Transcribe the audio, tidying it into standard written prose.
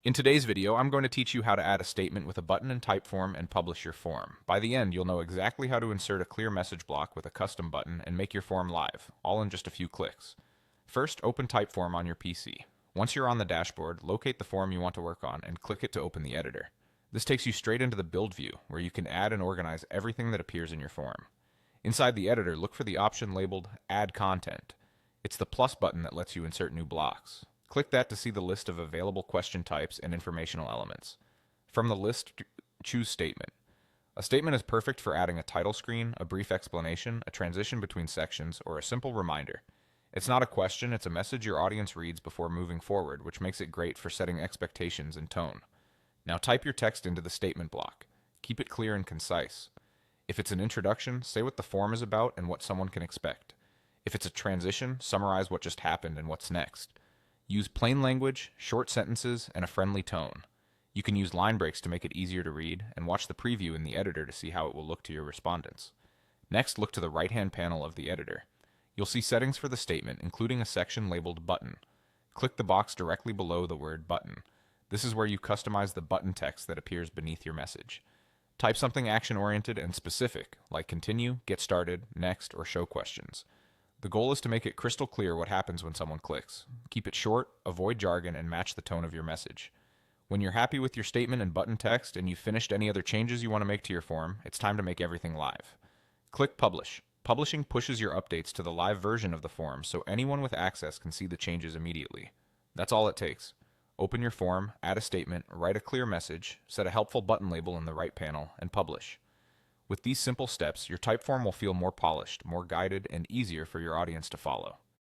In today's video, I'm going to teach you how to add a statement with a button in Typeform and publish your form. By the end, you'll know exactly how to insert a clear message block with a custom button and make your form live, all in just a few clicks. First, open Typeform on your PC. Once you're on the dashboard, locate the form you want to work on and click it to open the editor. This takes you straight into the build view, where you can add and organize everything that appears in your form. Inside the editor, look for the option labeled Add Content. It's the plus button that lets you insert new blocks. Click that to see the list of available question types and informational elements. From the list, choose Statement. A statement is perfect for adding a title screen, a brief explanation, a transition between sections, or a simple reminder. It's not a question, it's a message your audience reads before moving forward, which makes it great for setting expectations and tone. Now type your text into the statement block. Keep it clear and concise. If it's an introduction, say what the form is about and what someone can expect. If it's a transition, summarize what just happened and what's next. Use plain language, short sentences, and a friendly tone. You can use line breaks to make it easier to read, and watch the preview in the editor to see how it will look to your respondents. Next, look to the right-hand panel of the editor. You'll see settings for the statement, including a section labeled Button. Click the box directly below the word Button. This is where you customize the button text that appears beneath your message. Type something action-oriented and specific, like Continue, Get Started, Next, or Show questions. The goal is to make it crystal clear what happens when someone clicks. Keep it short, avoid jargon, and match the tone of your message. When you're happy with your statement and button text and you've finished any other changes you want to make to your form, it's time to make everything live. Click Publish. Publishing pushes your updates to the live version of the form so anyone with access can see the changes immediately. That's all it takes. Open your form, add a statement, write a clear message, set a helpful button label in the right panel, and publish. With these simple steps, your Typeform will feel more polished, more guided, and easier for your audience to follow.